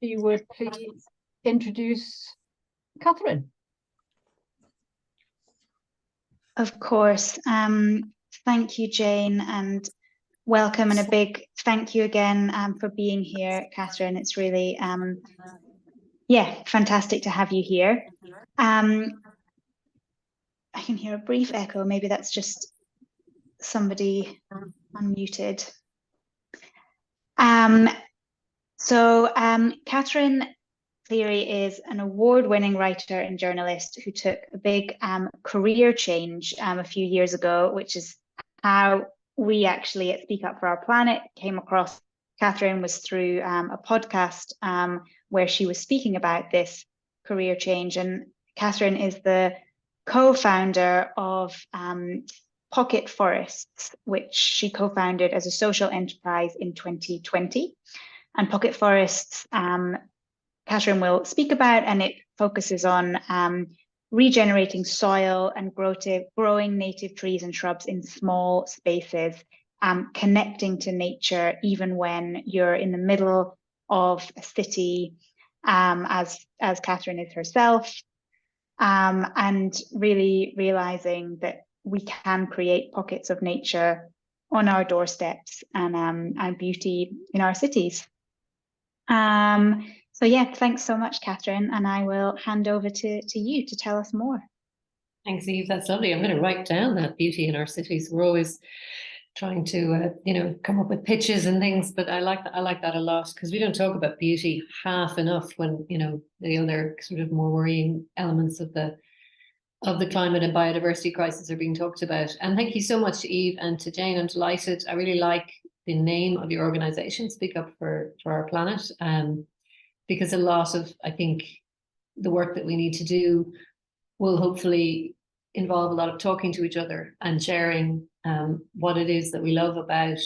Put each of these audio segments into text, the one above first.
you would please introduce Catherine. Of course. Thank you, Jane, and welcome, and a big thank you again for being here, Catherine. It's really, fantastic to have you here. I can hear a brief echo. Maybe that's just somebody unmuted. Catherine Cleary is an award-winning writer and journalist who took a big career change a few years ago, which is how we actually at Speak Up for Our Planet came across Catherine, was through a podcast where she was speaking about this career change. And Catherine is the co-founder of Pocket Forests, which she co-founded as a social enterprise in 2020. And Pocket Forests, Catherine will speak about, and it focuses on regenerating soil and growing native trees and shrubs in small spaces, connecting to nature even when you're in the middle of a city, as Catherine is herself, and really realizing that we can create pockets of nature on our doorsteps and beauty in our cities. So yeah, thanks so much, Catherine, and I will hand over to you to tell us more. Thanks, Eve. That's lovely. I'm going to write down that beauty in our cities. We're always trying to, come up with pitches and things, but I like that a lot, because we don't talk about beauty half enough when, the other sort of more worrying elements of the climate and biodiversity crisis are being talked about. And thank you so much to Eve and to Jane. I'm delighted. I really like the name of your organization, Speak Up for Our Planet, because a lot of, I think, the work that we need to do will hopefully involve a lot of talking to each other and sharing what it is that we love about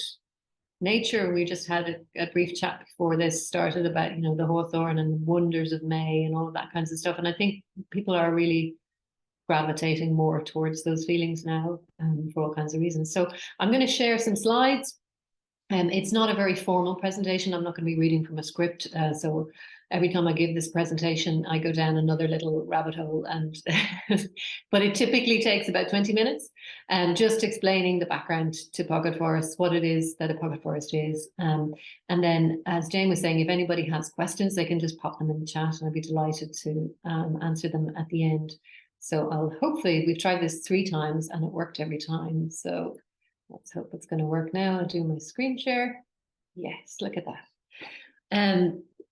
nature. We just had a brief chat before this started about, the hawthorn and the wonders of May and all of that kinds of stuff. And I think people are really gravitating more towards those feelings now for all kinds of reasons. So I'm going to share some slides. It's not a very formal presentation. I'm not going to be reading from a script. So every time I give this presentation, I go down another little rabbit hole. And but it typically takes about 20 minutes, just explaining the background to pocket forests, what it is that a pocket forest is. And then, as Jane was saying, if anybody has questions, they can just pop them in the chat, and I'd be delighted to answer them at the end. So hopefully, we've tried this 3 times and it worked every time. So let's hope it's going to work now. I'll do my screen share. Yes, look at that.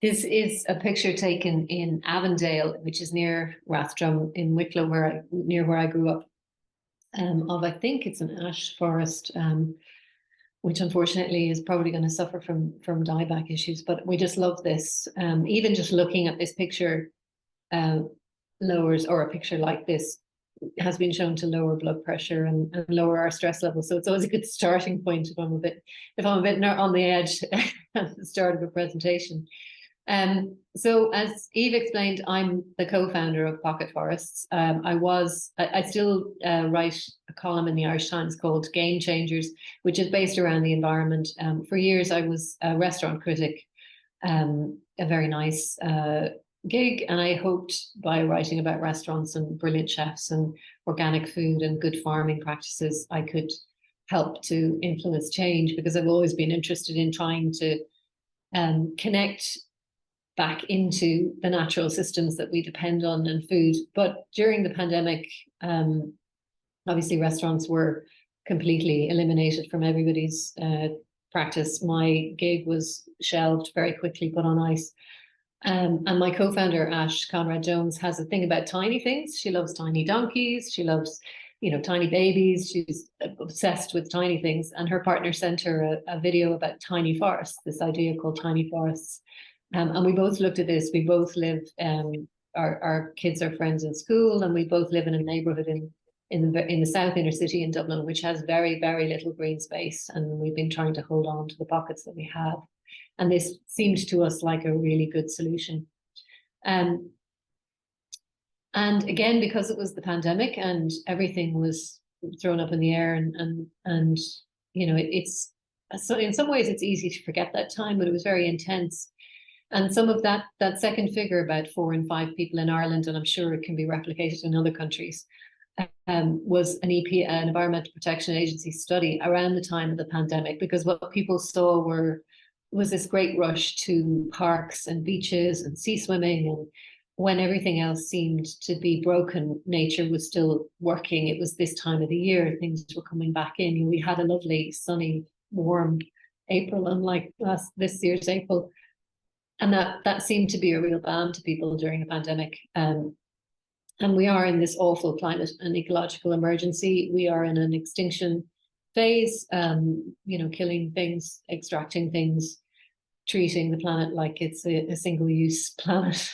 This is a picture taken in Avondale, which is near Rathdrum in Wicklow, near where I grew up, of, I think it's an ash forest, which unfortunately is probably going to suffer from dieback issues. But we just love this. Even just looking at this picture lowers, or a picture like this has been shown to lower blood pressure and lower our stress levels. So it's always a good starting point if I'm a bit on the edge at the start of a presentation. So as Eve explained, I'm the co-founder of Pocket Forests. I still write a column in the Irish Times called Game Changers, which is based around the environment. For years, I was a restaurant critic, a very nice gig, and I hoped by writing about restaurants and brilliant chefs and organic food and good farming practices, I could help to influence change, because I've always been interested in trying to connect back into the natural systems that we depend on in food. But during the pandemic, obviously restaurants were completely eliminated from everybody's practice. My gig was shelved very quickly, put on ice. And my co-founder, Ash Conrad-Jones, has a thing about tiny things. She loves tiny donkeys. She loves, tiny babies. She's obsessed with tiny things. And her partner sent her a video about tiny forests, this idea called tiny forests. And we both looked at this. We both live, our kids are friends in school, and we both live in a neighborhood in the south inner city in Dublin, which has very, very little green space. And we've been trying to hold on to the pockets that we have. And this seemed to us like a really good solution. And again, because it was the pandemic and everything was thrown up in the air, and it's so in some ways it's easy to forget that time, but it was very intense. And some of that second figure, about 4 in 5 people in Ireland, and I'm sure it can be replicated in other countries, was an an Environmental Protection Agency study around the time of the pandemic, because what people saw was this great rush to parks and beaches and sea swimming, and when everything else seemed to be broken, nature was still working. It was this time of the year, things were coming back in. We had a lovely, sunny, warm April, unlike this year's April. And that seemed to be a real balm to people during the pandemic. And we are in this awful climate and ecological emergency. We are in an extinction phase, killing things, extracting things, treating the planet like it's a single-use planet,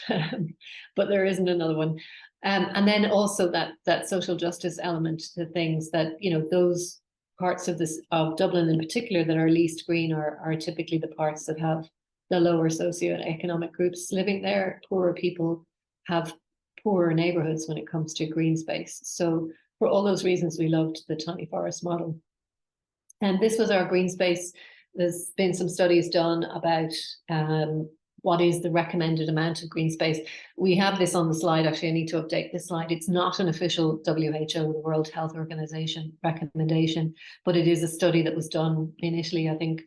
but there isn't another one. And then also that social justice element to things, that those parts of Dublin in particular that are least green are typically the parts that have the lower socioeconomic groups living there. Poorer people have poorer neighborhoods when it comes to green space. So for all those reasons, we loved the tiny forest model. And this was our green space. There's been some studies done about what is the recommended amount of green space. We have this on the slide. Actually, I need to update this slide. It's not an official WHO, the World Health Organization recommendation, but it is a study that was done in Italy, I think,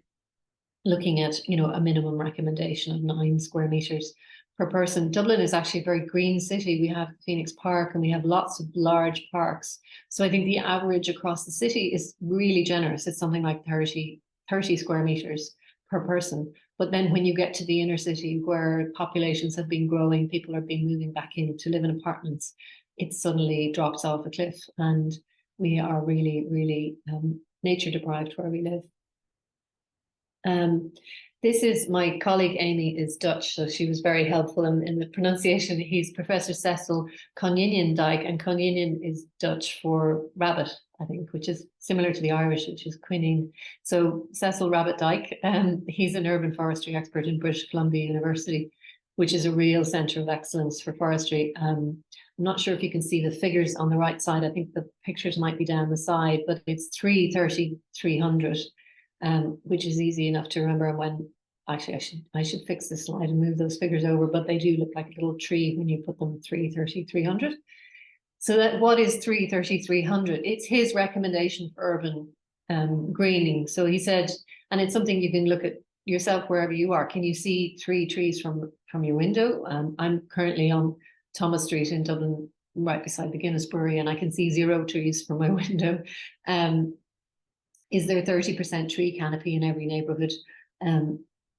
looking at a minimum recommendation of 9 square meters per person. Dublin is actually a very green city. We have Phoenix Park and we have lots of large parks. So I think the average across the city is really generous. It's something like 30 square meters per person. But then when you get to the inner city, where populations have been growing, people are being moving back in to live in apartments, it suddenly drops off a cliff, and we are really, really nature deprived where we live. This is my colleague Amy, is Dutch, so she was very helpful in the pronunciation. He's Professor Cecil Konijnendijk, and Konijnen is Dutch for rabbit, I think, which is similar to the Irish, which is quinine. So Cecil Rabbit Dyke, he's an urban forestry expert in British Columbia University, which is a real centre of excellence for forestry. I'm not sure if you can see the figures on the right side. I think the pictures might be down the side, but it's 330, 300. Which is easy enough to remember. And when actually I should fix this slide and move those figures over, but they do look like a little tree when you put them 330, 300. So that what is 330, 300? It's his recommendation for urban greening. So he said, and it's something you can look at yourself wherever you are. Can you see 3 trees from your window? I'm currently on Thomas Street in Dublin, right beside the Guinness Brewery, and I can see 0 trees from my window. Is there 30% tree canopy in every neighborhood?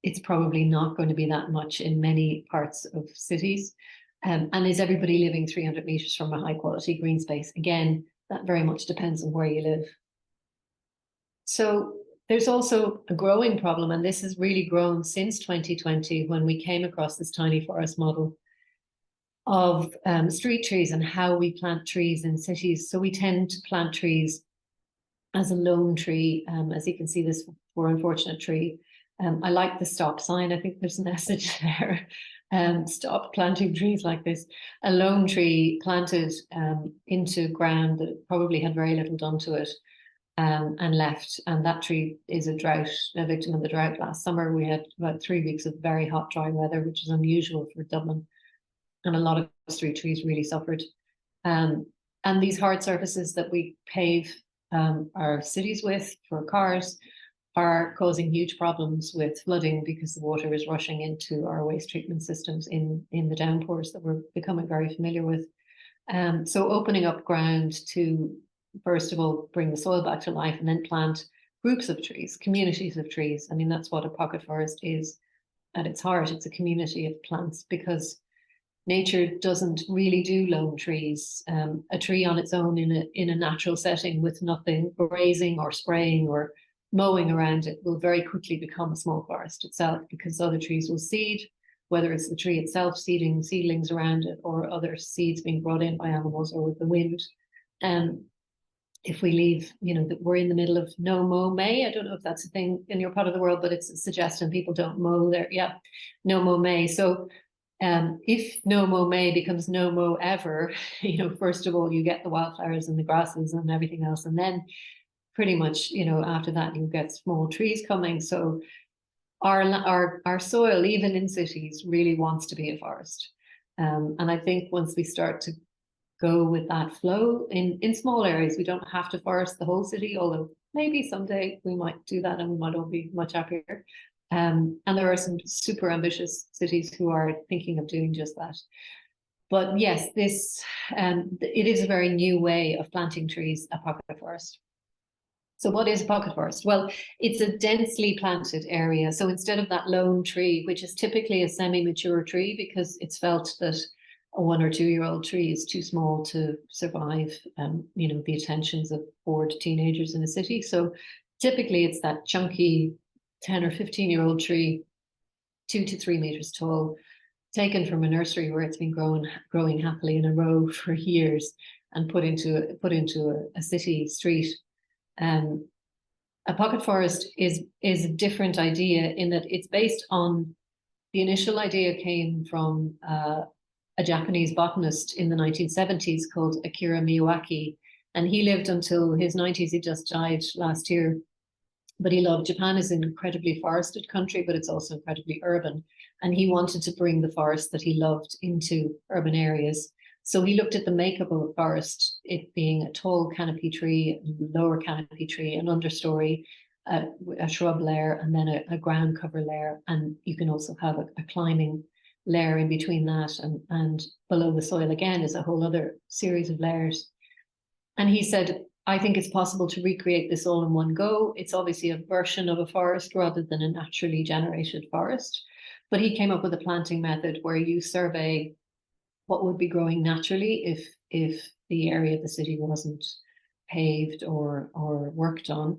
It's probably not going to be that much in many parts of cities. And is everybody living 300 meters from a high quality green space? Again, that very much depends on where you live. So there's also a growing problem, and this has really grown since 2020, when we came across this tiny forest model of street trees and how we plant trees in cities. So we tend to plant trees as a lone tree, as you can see, this poor unfortunate tree. I like the stop sign. I think there's a message there. Stop planting trees like this. A lone tree planted into ground that probably had very little done to it, and left. And that tree is a victim of the drought. Last summer, we had about 3 weeks of very hot, dry weather, which is unusual for Dublin. And a lot of street trees really suffered. And these hard surfaces that we pave our cities with for cars are causing huge problems with flooding, because the water is rushing into our waste treatment systems in the downpours that we're becoming very familiar with. So opening up ground to, first of all, bring the soil back to life, and then plant groups of trees, communities of trees. I mean, that's what a pocket forest is at its heart. It's a community of plants, because nature doesn't really do lone trees. A tree on its own in a natural setting with nothing grazing or spraying or mowing around it will very quickly become a small forest itself, because other trees will seed, whether it's the tree itself seeding seedlings around it or other seeds being brought in by animals or with the wind. If we leave, that we're in the middle of no mow May. I don't know if that's a thing in your part of the world, but it's suggesting people don't mow there. Yeah, no mow May. So if no mow May becomes no mow ever, first of all, you get the wildflowers and the grasses and everything else. And then pretty much, after that, you get small trees coming. So our soil, even in cities, really wants to be a forest. And I think once we start to go with that flow in small areas, we don't have to forest the whole city, although maybe someday we might do that and we might all be much happier. And there are some super ambitious cities who are thinking of doing just that. But yes, it is a very new way of planting trees, a pocket forest. So what is a pocket forest? Well, it's a densely planted area. So instead of that lone tree, which is typically a semi-mature tree because it's felt that a 1 or 2 year old tree is too small to survive, the attentions of bored teenagers in a city. So typically it's that chunky 10 or 15-year-old tree, 2 to 3 meters tall, taken from a nursery where it's been growing happily in a row for years and put into a city street. A pocket forest is a different idea in that it's based on, the initial idea came from a Japanese botanist in the 1970s called Akira Miyawaki, and he lived until his 90s. He just died last year, but he loved Japan is an incredibly forested country, but it's also incredibly urban, and he wanted to bring the forest that he loved into urban areas. So he looked at the makeup of a forest, it being a tall canopy tree, lower canopy tree, an understory, a shrub layer, and then a ground cover layer. And you can also have a climbing layer in between that, and below the soil again is a whole other series of layers. And he said, I think it's possible to recreate this all in one go. It's obviously a version of a forest rather than a naturally generated forest. But he came up with a planting method where you survey what would be growing naturally if the area of the city wasn't paved or worked on.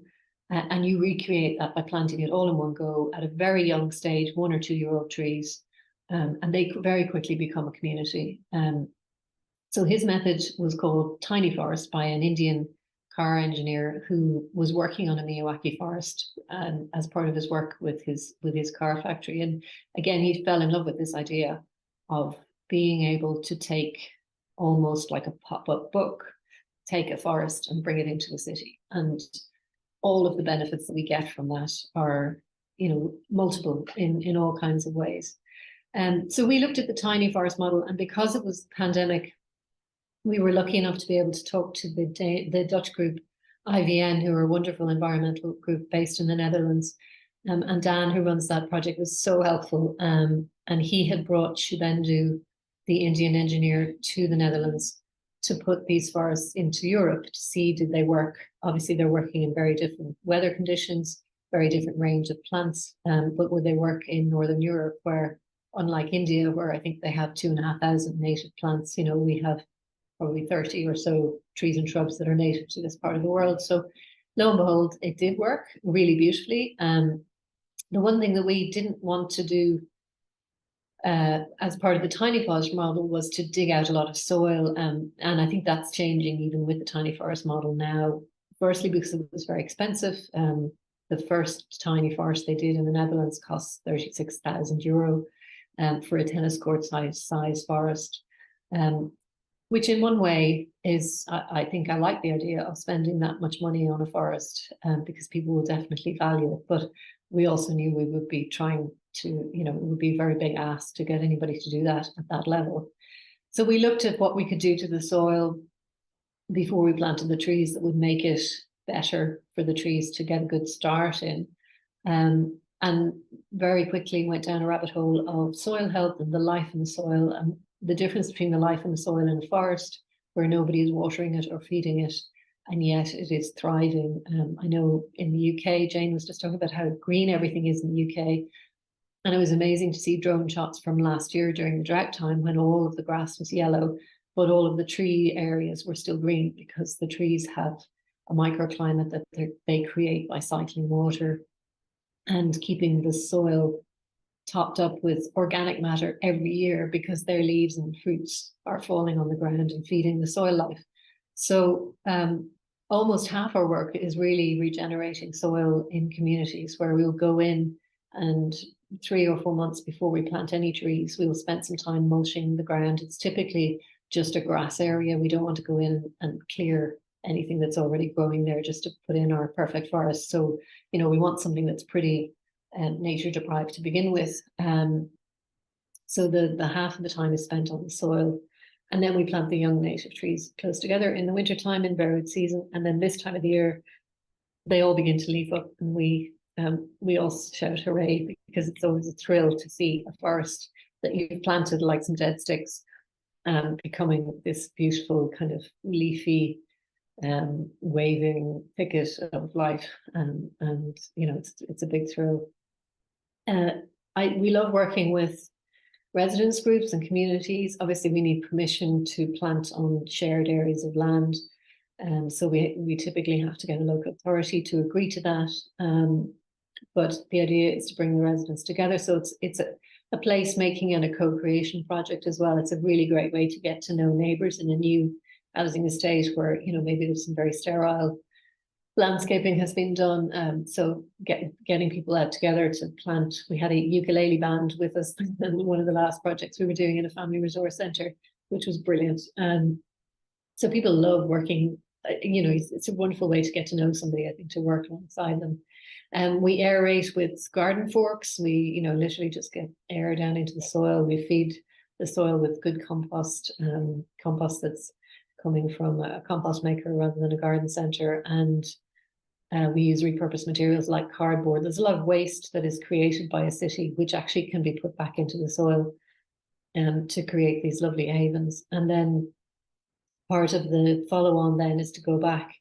And you recreate that by planting it all in one go at a very young stage, 1 or 2 year old trees. And they very quickly become a community. So his method was called Tiny Forest by an Indian car engineer who was working on a Miyawaki forest as part of his work with his car factory. And again, he fell in love with this idea of being able to take, almost like a pop-up book, take a forest and bring it into a city. And all of the benefits that we get from that are, multiple in all kinds of ways. So we looked at the tiny forest model, and because it was pandemic, we were lucky enough to be able to talk to the Dutch group IVN, who are a wonderful environmental group based in the Netherlands. And Dan, who runs that project, was so helpful. And he had brought Shubhendu, the Indian engineer, to the Netherlands to put these forests into Europe to see did they work. Obviously, they're working in very different weather conditions, very different range of plants, but would they work in Northern Europe, where, unlike India, where I think they have 2,500 native plants, we have probably 30 or so trees and shrubs that are native to this part of the world. So lo and behold, it did work really beautifully. The one thing that we didn't want to do as part of the tiny forest model was to dig out a lot of soil. And I think that's changing even with the tiny forest model now. Firstly, because it was very expensive. The first tiny forest they did in the Netherlands cost €36,000 for a tennis court size forest. Which in one way is, I think I like the idea of spending that much money on a forest because people will definitely value it. But we also knew we would be trying to, it would be a very big ask to get anybody to do that at that level. So we looked at what we could do to the soil before we planted the trees that would make it better for the trees to get a good start in. And very quickly went down a rabbit hole of soil health and the life in the soil, and the difference between the life in the soil in a forest where nobody is watering it or feeding it, and yet it is thriving. I know in the UK, Jane was just talking about how green everything is in the UK. And it was amazing to see drone shots from last year during the drought time when all of the grass was yellow, but all of the tree areas were still green because the trees have a microclimate that they create by cycling water and keeping the soil topped up with organic matter every year because their leaves and fruits are falling on the ground and feeding the soil life. So almost half our work is really regenerating soil in communities where we'll go in and 3 or 4 months before we plant any trees, we'll spend some time mulching the ground. It's typically just a grass area. We don't want to go in and clear anything that's already growing there just to put in our perfect forest. So, we want something that's pretty nature deprived to begin with. So the half of the time is spent on the soil. And then we plant the young native trees close together in the wintertime in bare root season. And then this time of the year, they all begin to leaf up, and we all shout hooray, because it's always a thrill to see a forest that you've planted like some dead sticks becoming this beautiful kind of leafy waving thicket of life, and you know, it's a big thrill. We love working with residence groups and communities. Obviously, we need permission to plant on shared areas of land. So we typically have to get a local authority to agree to that. But the idea is to bring the residents together. So it's a placemaking and a co-creation project as well. It's a really great way to get to know neighbours in a new housing estate where, you know, maybe there's some very sterile landscaping has been done. So getting people out together to plant. We had a ukulele band with us in one of the last projects we were doing in a family resource centre, which was brilliant. So people love working, you know, it's a wonderful way to get to know somebody, I think, to work alongside them. We aerate with garden forks. We, you know, literally just get air down into the soil. We feed the soil with good compost, compost that's coming from a compost maker rather than a garden centre. And we use repurposed materials like cardboard. There's a lot of waste that is created by a city, which actually can be put back into the soil to create these lovely havens. And then part of the follow-on then is to go back,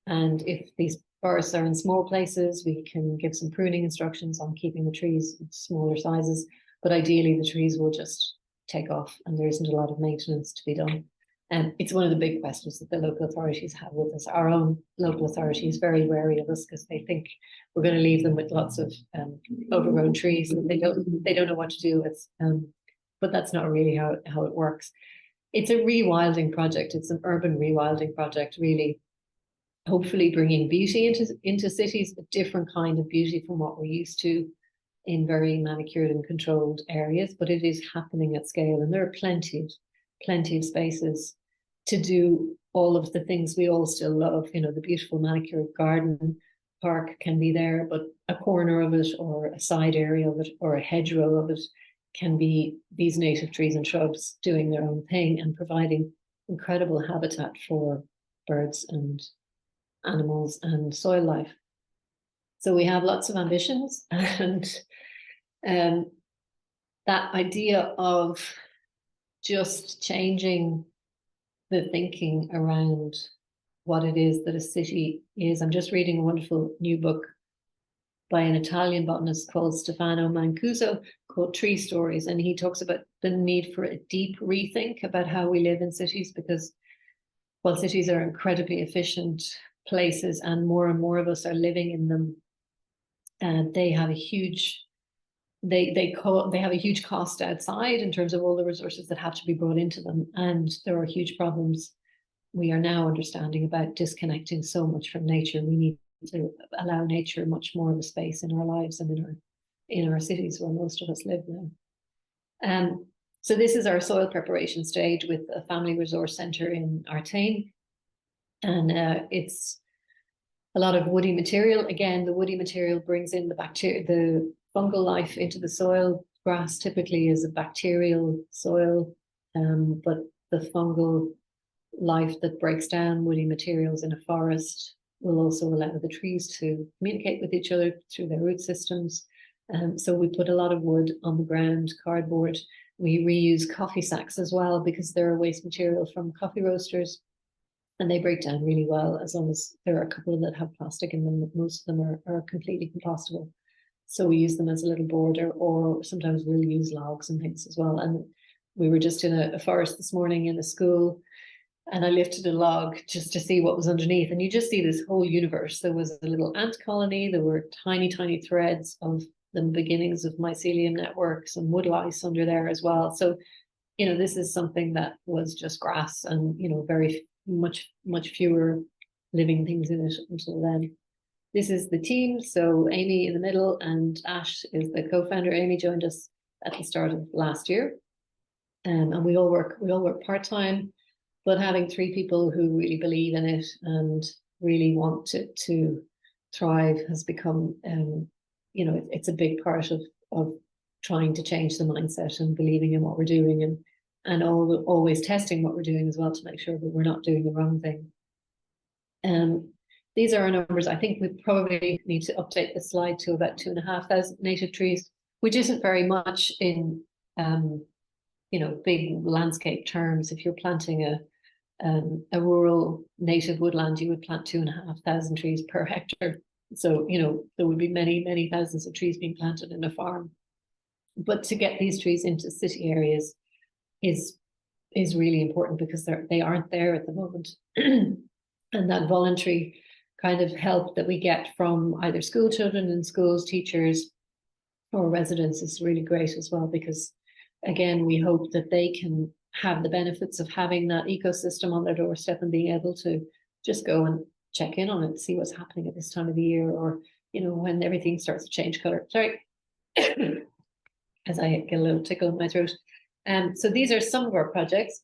and if these forests are in small places, we can give some pruning instructions on keeping the trees in smaller sizes, but ideally the trees will just take off and there isn't a lot of maintenance to be done. And it's one of the big questions that the local authorities have with us. Our own local authority is very wary of us because they think we're going to leave them with lots of overgrown trees that they don't know what to do with. But that's not really how it works. It's a rewilding project. It's an urban rewilding project, really. Hopefully bringing beauty into cities, a different kind of beauty from what we're used to in very manicured and controlled areas, but it is happening at scale, and there are plenty of spaces to do all of the things we all still love. You know, the beautiful manicured garden park can be there, but a corner of it or a side area of it or a hedgerow of it can be these native trees and shrubs doing their own thing and providing incredible habitat for birds and animals and soil life. So we have lots of ambitions, and that idea of just changing the thinking around what it is that a city is. I'm just reading a wonderful new book by an Italian botanist called Stefano Mancuso called Tree Stories, and he talks about the need for a deep rethink about how we live in cities, because while cities are incredibly efficient places and more of us are living in them, and they have a huge have a huge cost outside in terms of all the resources that have to be brought into them, and there are huge problems we are now understanding about disconnecting so much from nature. We need to allow nature much more of a space in our lives and in our cities where most of us live now. So this is our soil preparation stage with a family resource centre in Artane. And it's a lot of woody material. Again, the woody material brings in the bacteria, the fungal life into the soil. Grass typically is a bacterial soil, but the fungal life that breaks down woody materials in a forest will also allow the trees to communicate with each other through their root systems. So we put a lot of wood on the ground, cardboard. We reuse coffee sacks as well, because they're a waste material from coffee roasters, and they break down really well, as long as there are a couple that have plastic in them, but most of them are completely compostable. So we use them as a little border, or sometimes we'll use logs and things as well. And we were just in a forest this morning in a school, and I lifted a log just to see what was underneath. And you just see this whole universe. There was a little ant colony. There were tiny, tiny threads of the beginnings of mycelium networks and wood lice under there as well. So, you know, this is something that was just grass and, you know, very much fewer living things in it until then. This is the team. So Amy in the middle and Ash is the co-founder. Amy joined us at the start of last year. And we all work part-time. But having 3 people who really believe in it and really want it to thrive has become, you know, it's a big part of trying to change the mindset and believing in what we're doing, and always testing what we're doing as well to make sure that we're not doing the wrong thing. These are our numbers. I think we probably need to update the slide to about 2,500 native trees, which isn't very much in you know, big landscape terms. If you're planting a rural native woodland, you would plant 2,500 trees per hectare. So, you know, there would be many, many thousands of trees being planted in a farm. But to get these trees into city areas is really important, because they aren't there at the moment. And that voluntary kind of help that we get from either school children in schools, teachers, or residents is really great as well, because again, we hope that they can have the benefits of having that ecosystem on their doorstep and being able to just go and check in on it, see what's happening at this time of the year, or, you know, when everything starts to change color. Sorry, as I get a little tickle in my throat. So these are some of our projects.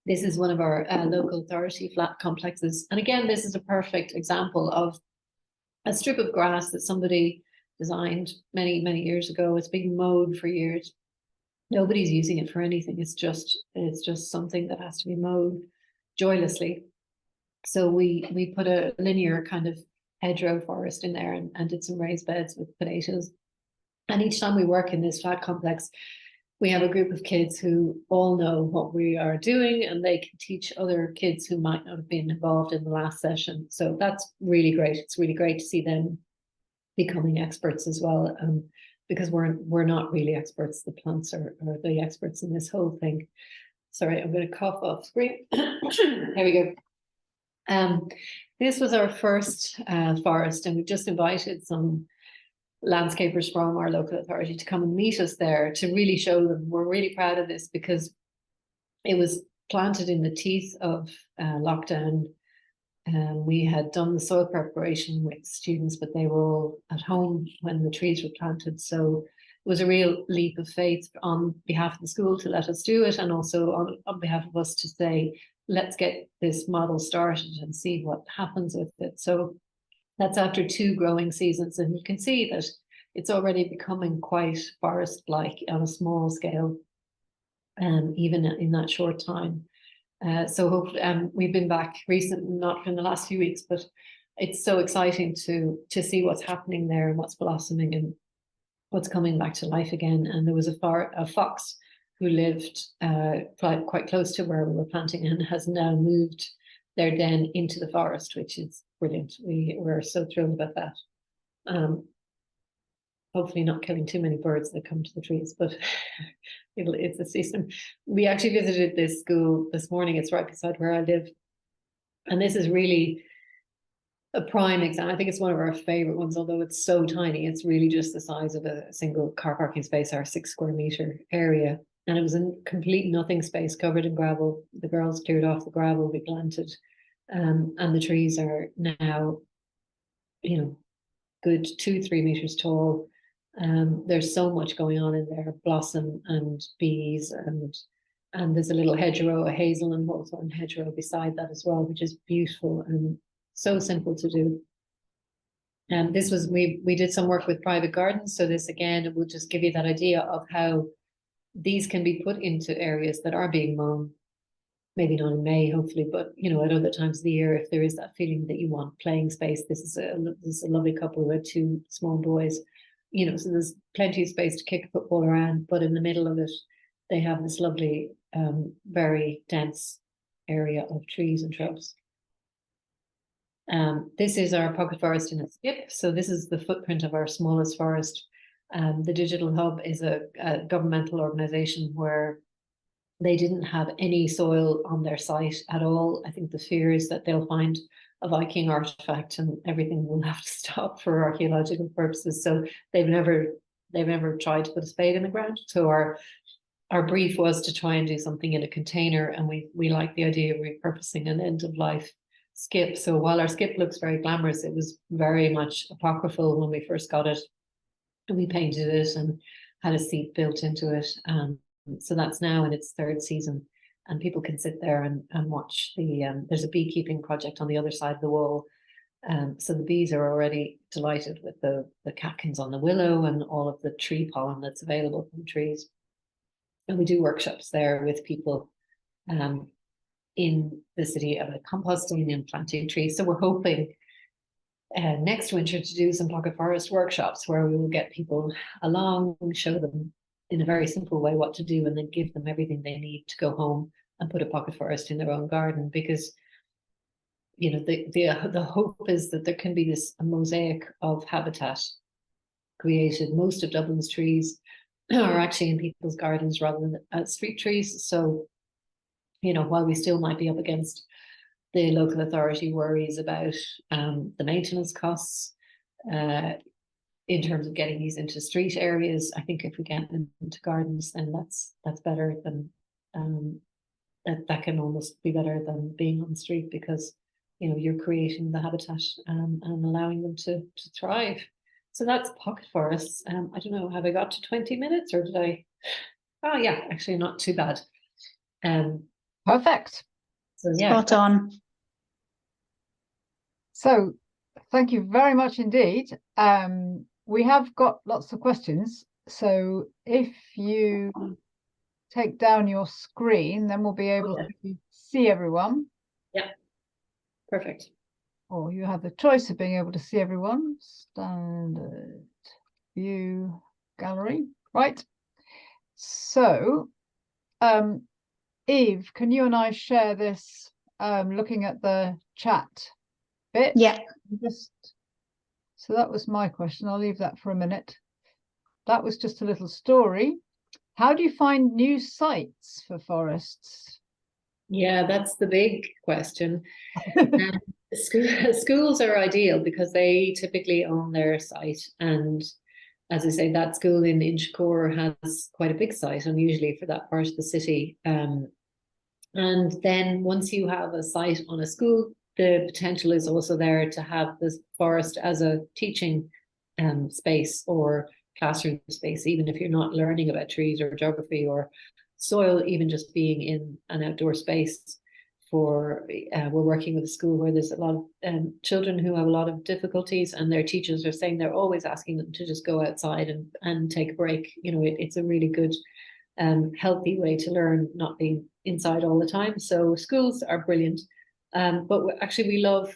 This is one of our local authority flat complexes. And again, this is a perfect example of a strip of grass that somebody designed many, many years ago. It's been mowed for years. Nobody's using it for anything. It's just something that has to be mowed joylessly. So we put a linear kind of hedgerow forest in there and did some raised beds with potatoes. And each time we work in this flat complex, we have a group of kids who all know what we are doing, and they can teach other kids who might not have been involved in the last session. So that's really great. It's really great to see them becoming experts as well, because we're not really experts. The plants are the experts in this whole thing. Sorry, I'm going to cough off screen. There we go. This was our first forest, and we just invited some landscapers from our local authority to come and meet us there to really show them. We're really proud of this because it was planted in the teeth of lockdown. We had done the soil preparation with students, but they were all at home when the trees were planted. So it was a real leap of faith on behalf of the school to let us do it, and also on behalf of us to say, let's get this model started and see what happens with it. So that's after 2 growing seasons, and you can see that it's already becoming quite forest-like on a small scale, even in that short time. So hopefully, we've been back recently, not in the last few weeks, but it's so exciting to see what's happening there and what's blossoming and what's coming back to life again. And there was a fox who lived quite close to where we were planting and has now moved their den into the forest, which is brilliant. We're so thrilled about that. Hopefully not killing too many birds that come to the trees, but it's a season. We actually visited this school this morning. It's right beside where I live. And this is really a prime example. I think it's one of our favorite ones, although it's so tiny. It's really just the size of a single car parking space, our 6 square meter area. And it was a complete nothing space covered in gravel. The girls cleared off the gravel we planted. And the trees are now, you know, good 2-3 meters tall. There's so much going on in there, blossom and bees, and there's a little hedgerow, a hazel and hawthorn hedgerow beside that as well, which is beautiful and so simple to do. And this was, we did some work with private gardens. So this again, it will just give you that idea of how these can be put into areas that are being mown. Maybe not in May, hopefully, but you know, at other times of the year, if there is that feeling that you want playing space. This is a lovely couple who had 2 small boys, you know, so there's plenty of space to kick a football around, but in the middle of it, they have this lovely, very dense area of trees and shrubs. This is our pocket forest in a skip. So this is the footprint of our smallest forest. The Digital Hub is a governmental organization where they didn't have any soil on their site at all. I think the fear is that they'll find a Viking artifact and everything will have to stop for archaeological purposes. So they've never tried to put a spade in the ground. So our brief was to try and do something in a container, and we like the idea of repurposing an end of life skip. So while our skip looks very glamorous, it was very much apocryphal when we first got it. And we painted it and had a seat built into it. So that's now in its 3rd season, and people can sit there and watch the, there's a beekeeping project on the other side of the wall. So the bees are already delighted with the catkins on the willow and all of the tree pollen that's available from trees. And we do workshops there with people in the city about composting and planting trees. So we're hoping next winter to do some pocket forest workshops where we will get people along and show them in a very simple way what to do, and then give them everything they need to go home and put a pocket forest in their own garden. Because the hope is that there can be a mosaic of habitat created. Most of Dublin's trees are actually in people's gardens rather than as street trees. So, while we still might be up against the local authority worries about the maintenance costs in terms of getting these into street areas, I think if we get them into gardens, then that's better than that can almost be better than being on the street, because you're creating the habitat and allowing them to thrive. So that's pocket forests. I don't know, have I got to 20 minutes or did I? Oh yeah, actually not too bad. Perfect. So yeah, spot on. So thank you very much indeed. We have got lots of questions. So if you take down your screen, then we'll be able to see everyone. Yeah. Perfect. Or you have the choice of being able to see everyone. Standard view gallery. Right. So, Eve, can you and I share this looking at the chat bit? Yeah. So that was my question. I'll leave that for a minute. That was just a little story. How do you find new sites for forests? Yeah, that's the big question. Schools are ideal because they typically own their site. And as I say, that school in Inchicore has quite a big site, unusually for that part of the city. And then once you have a site on a school, the potential is also there to have this forest as a teaching space or classroom space, even if you're not learning about trees or geography or soil, even just being in an outdoor space. We're working with a school where there's a lot of children who have a lot of difficulties, and their teachers are saying they're always asking them to just go outside and take a break. It's a really good healthy way to learn, not being inside all the time. So schools are brilliant. But we love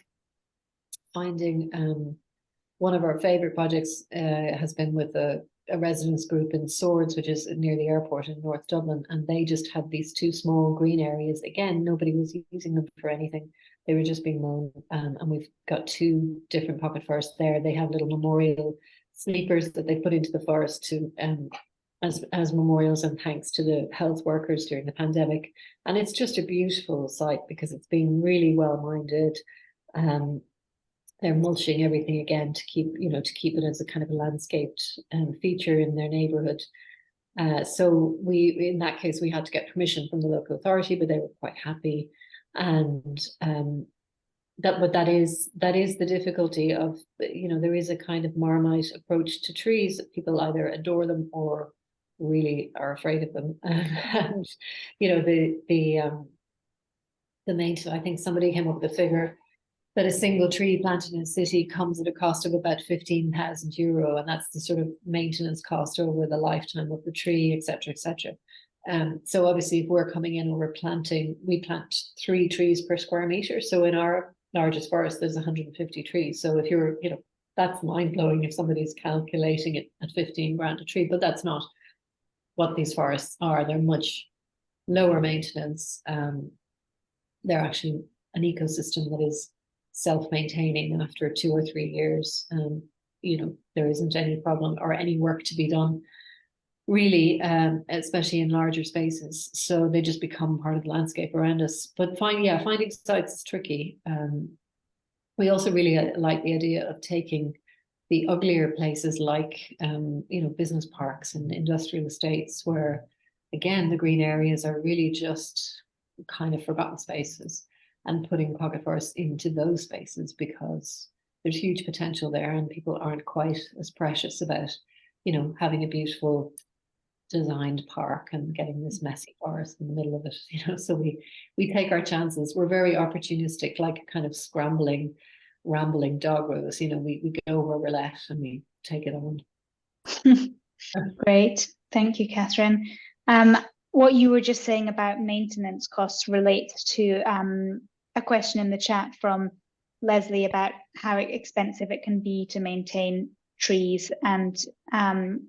finding one of our favorite projects has been with a residence group in Swords, which is near the airport in North Dublin, and they just had these two small green areas. Again, nobody was using them for anything. They were just being mown, and we've got two different pocket forests there. They have little memorial sleepers that they put into the forest to as memorials and thanks to the health workers during the pandemic. And it's just a beautiful site because it's been really well minded. They're mulching everything again to keep it as a kind of a landscaped feature in their neighborhood. So in that case, we had to get permission from the local authority, but they were quite happy. And that is the difficulty of, there is a kind of Marmite approach to trees. People either adore them or really are afraid of them. And the maintenance, I think somebody came up with a figure that a single tree planted in a city comes at a cost of about €15,000, and that's the sort of maintenance cost over the lifetime of the tree, etc., etc. So obviously, if we're coming in and we plant 3 trees per square meter. So in our largest forest, there's 150 trees. So if you're, that's mind blowing if somebody's calculating it at 15 grand a tree, but that's not what these forests are. They're much lower maintenance. They're actually an ecosystem that is self-maintaining after 2 or 3 years. There isn't any problem or any work to be done, really, especially in larger spaces. So they just become part of the landscape around us. But finding sites is tricky. We also really like the idea of taking the uglier places like, business parks and industrial estates, where, again, the green areas are really just kind of forgotten spaces, and putting pocket forests into those spaces because there's huge potential there, and people aren't quite as precious about, having a beautiful designed park and getting this messy forest in the middle of it. So we take our chances. We're very opportunistic, like kind of scrambling rambling doggos. You know, we go where we're let and we take it on. Great. Thank you, Catherine. What you were just saying about maintenance costs relates to a question in the chat from Leslie about how expensive it can be to maintain trees. And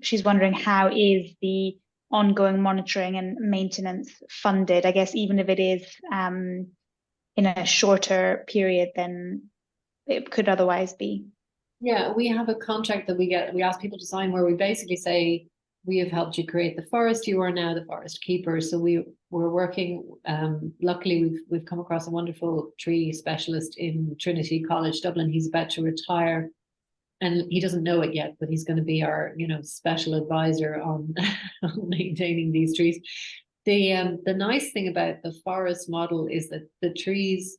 she's wondering, how is the ongoing monitoring and maintenance funded? I guess even if it is in a shorter period than it could otherwise be. Yeah, we have a contract that we ask people to sign where we basically say, we have helped you create the forest, you are now the forest keeper. So we're working, luckily we've come across a wonderful tree specialist in Trinity College, Dublin. He's about to retire and he doesn't know it yet, but he's going to be our, special advisor on, on maintaining these trees. The nice thing about the forest model is that the trees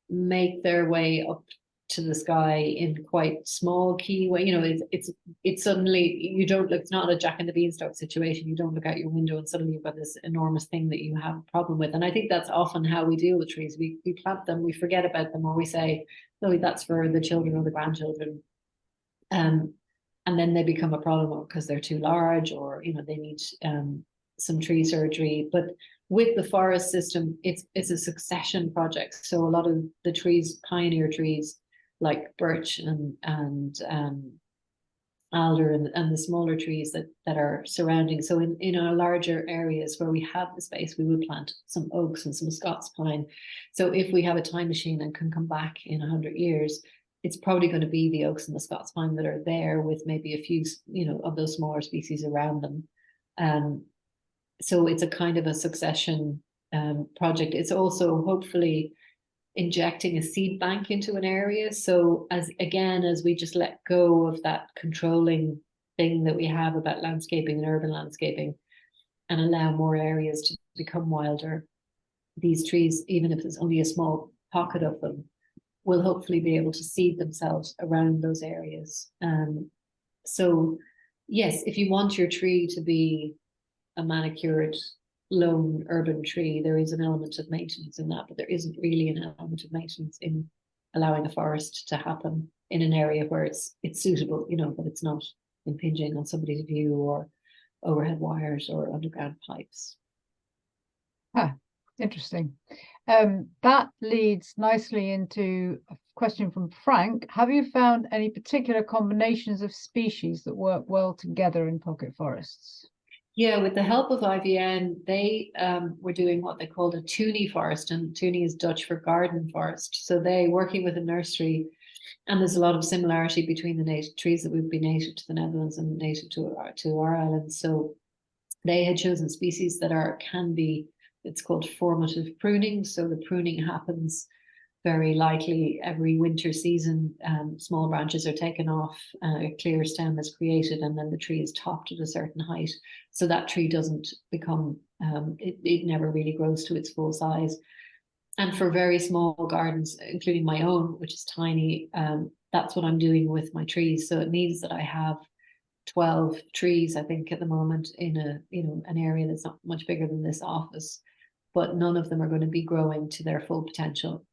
make their way up to the sky in quite small key way. It's suddenly, you don't look, it's not a Jack and the Beanstalk situation. You don't look out your window and suddenly you've got this enormous thing that you have a problem with. And I think that's often how we deal with trees. We plant them, we forget about them, or we say, no, that's for the children or the grandchildren. And then they become a problem because they're too large, or they need some tree surgery. But with the forest system, it's a succession project. So a lot of the trees, pioneer trees like birch and alder and the smaller trees that are surrounding. So in our larger areas where we have the space, we would plant some oaks and some Scots pine. So if we have a time machine and can come back in 100 years, it's probably going to be the oaks and the Scots pine that are there, with maybe a few, of those smaller species around them. So it's a kind of a succession project. It's also hopefully injecting a seed bank into an area. So as we just let go of that controlling thing that we have about landscaping and urban landscaping and allow more areas to become wilder, these trees, even if it's only a small pocket of them, will hopefully be able to seed themselves around those areas. So yes, if you want your tree to be a manicured lone urban tree, there is an element of maintenance in that, but there isn't really an element of maintenance in allowing a forest to happen in an area where it's suitable, but it's not impinging on somebody's view or overhead wires or underground pipes. Interesting. That leads nicely into a question from Frank. Have you found any particular combinations of species that work well together in pocket forests? Yeah, with the help of IVN, they were doing what they called a toonie forest, and toonie is Dutch for garden forest. So they, working with a nursery, and there's a lot of similarity between the native trees that would be native to the Netherlands and native to our island. So they had chosen species that can be, it's called formative pruning. So the pruning happens very likely every winter season. Small branches are taken off, a clear stem is created, and then the tree is topped at a certain height. So that tree doesn't become, it never really grows to its full size. And for very small gardens, including my own, which is tiny, that's what I'm doing with my trees. So it means that I have 12 trees, I think, at the moment in an area that's not much bigger than this office, but none of them are going to be growing to their full potential.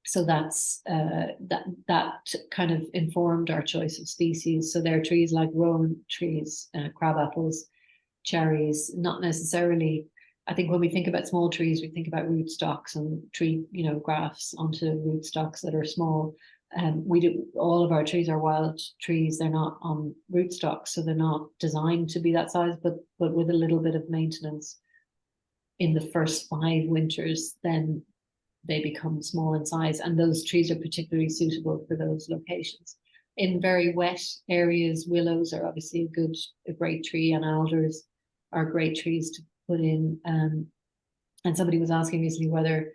So that's that kind of informed our choice of species. So there are trees like rowan trees, crab apples, cherries, not necessarily. I think when we think about small trees, we think about rootstocks and tree, grafts onto rootstocks that are small. All of our trees are wild trees. They're not on rootstocks, so they're not designed to be that size, but with a little bit of maintenance in the first 5 winters, then they become small in size, and those trees are particularly suitable for those locations. In very wet areas, willows are obviously a great tree, and alders are great trees to put in. And somebody was asking recently whether,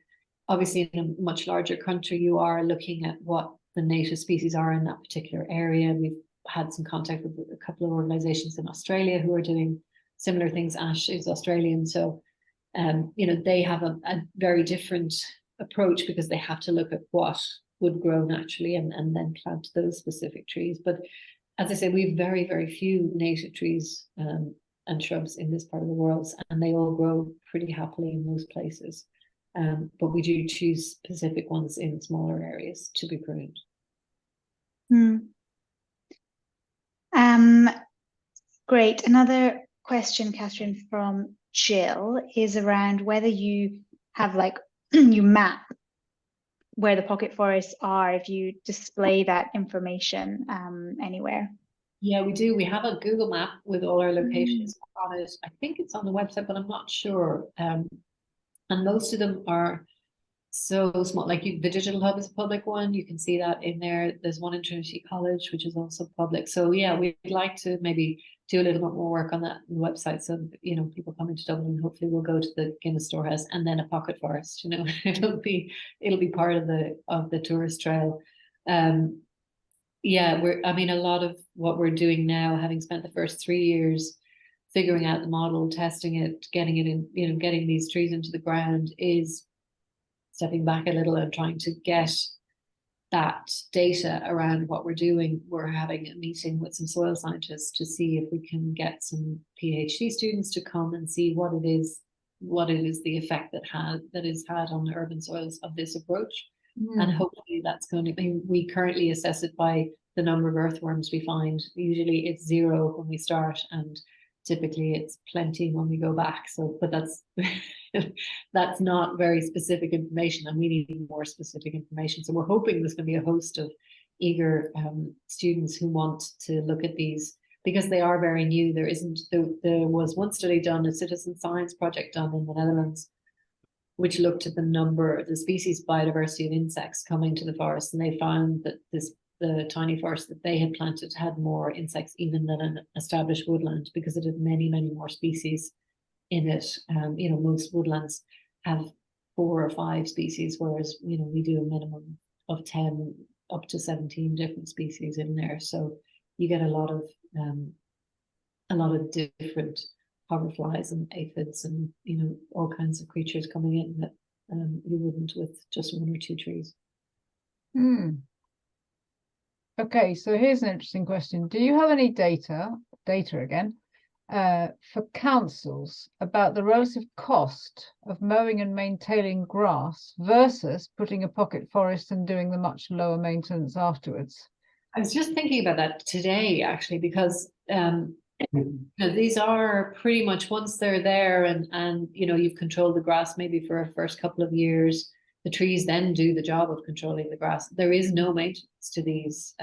obviously in a much larger country, you are looking at what the native species are in that particular area. We've had some contact with a couple of organizations in Australia who are doing similar things. Ash is Australian, so they have a very different approach, because they have to look at what would grow naturally and then plant those specific trees. But as I say, we have very, very few native trees and shrubs in this part of the world, and they all grow pretty happily in most places. but we do choose specific ones in smaller areas to be pruned. Great. Another question, Catherine, from Jill is around whether you have like you map where the pocket forests are, if you display that information anywhere. Yeah, we do. We have a Google map with all our locations on it. I think it's on the website, but I'm not sure. And most of them are so small. Like the Digital Hub is a public one. You can see that in there. There's one in Trinity College, which is also public. So yeah, we'd like to maybe do a little bit more work on that on the website. So, you know, people come into Dublin, hopefully we'll go to the Guinness Storehouse and then a pocket forest, you know, it'll be part of the tourist trail. Yeah, I mean, a lot of what we're doing now, having spent the first 3 years figuring out the model, testing it, getting it in, you know, getting these trees into the ground, is stepping back a little and trying to get that data around what we're doing. We're having a meeting with some soil scientists to see if we can get some PhD students to come and see what it is the effect that is had on the urban soils of this approach. And hopefully that's going to be, we currently assess it by the number of earthworms we find. Usually it's 0 when we start, and typically it's plenty when we go back. So, but that's that's not very specific information, and we need more specific information. So we're hoping there's going to be a host of eager students who want to look at these, because they are very new. There was one study done, a citizen science project done in the Netherlands, which looked at the species biodiversity of insects coming to the forest, and they found that the tiny forest that they had planted had more insects even than an established woodland, because it had many, many more species in it. You know, most woodlands have 4 or 5 species, whereas, you know, we do a minimum of 10 up to 17 different species in there. So you get a lot of different hoverflies and aphids and, you know, all kinds of creatures coming in that you wouldn't with just 1 or 2 trees. Okay, so here's an interesting question. Do you have any data again, for councils about the relative cost of mowing and maintaining grass versus putting a pocket forest and doing the much lower maintenance afterwards? I was just thinking about that today, actually, because these are pretty much, once they're there and you know, you've controlled the grass maybe for a first couple of years, the trees then do the job of controlling the grass. There is no maintenance to these.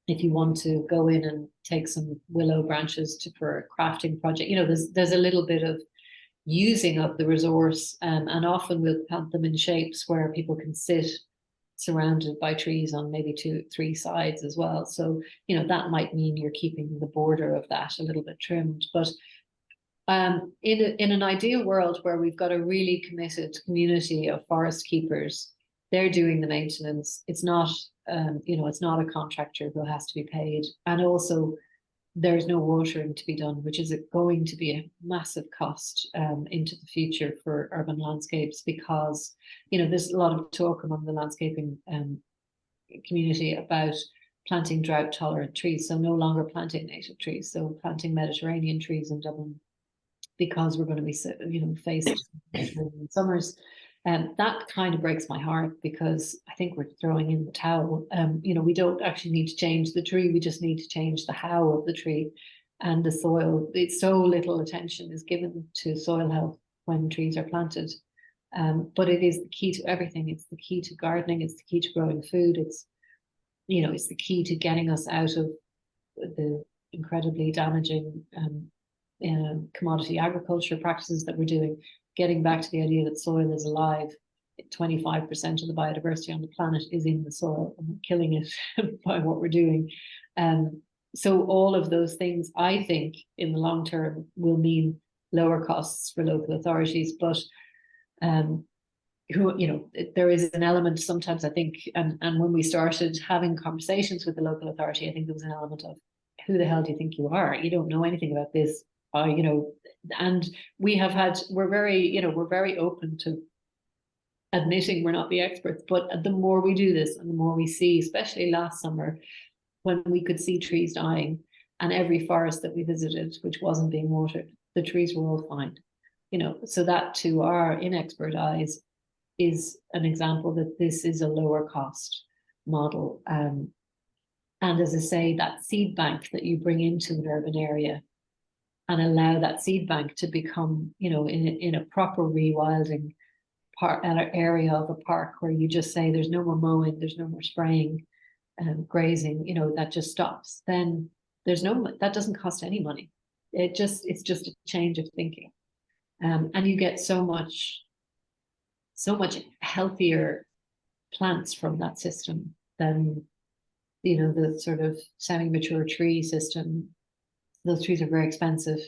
If you want to go in and take some willow branches for a crafting project, you know, there's a little bit of using up the resource, and often we'll plant them in shapes where people can sit surrounded by trees on maybe 2-3 sides as well. So, you know, that might mean you're keeping the border of that a little bit trimmed. But in an ideal world where we've got a really committed community of forest keepers, they're doing the maintenance. It's not, you know, it's not a contractor who has to be paid. And also there's no watering to be done, which is going to be a massive cost into the future for urban landscapes, because, you know, there's a lot of talk among the landscaping community about planting drought tolerant trees. So no longer planting native trees, so planting Mediterranean trees in Dublin, because we're going to be, you know, faced in summers. And that kind of breaks my heart, because I think we're throwing in the towel. You know, we don't actually need to change the tree. We just need to change the how of the tree and the soil. It's so little attention is given to soil health when trees are planted. But it is the key to everything. It's the key to gardening. It's the key to growing food. It's, you know, it's the key to getting us out of the incredibly damaging commodity agriculture practices that we're doing. Getting back to the idea that soil is alive. 25% of the biodiversity on the planet is in the soil, and we're killing it by what we're doing. So all of those things, I think, in the long term will mean lower costs for local authorities. But who, you know, there is an element sometimes, I think, and when we started having conversations with the local authority, I think there was an element of, who the hell do you think you are? You don't know anything about this. You know, and we're very open to admitting we're not the experts, but the more we do this and the more we see, especially last summer when we could see trees dying, and every forest that we visited which wasn't being watered, the trees were all fine. you know, so that to our inexpert eyes is an example that this is a lower cost model. And as I say, that seed bank that you bring into an urban area and allow that seed bank to become, you know, in a proper rewilding part area of a park where you just say there's no more mowing, there's no more spraying and grazing, you know, that just stops. Then there's that doesn't cost any money. It's just a change of thinking. And you get so much healthier plants from that system than, you know, the sort of semi-mature tree system. Those trees are very expensive.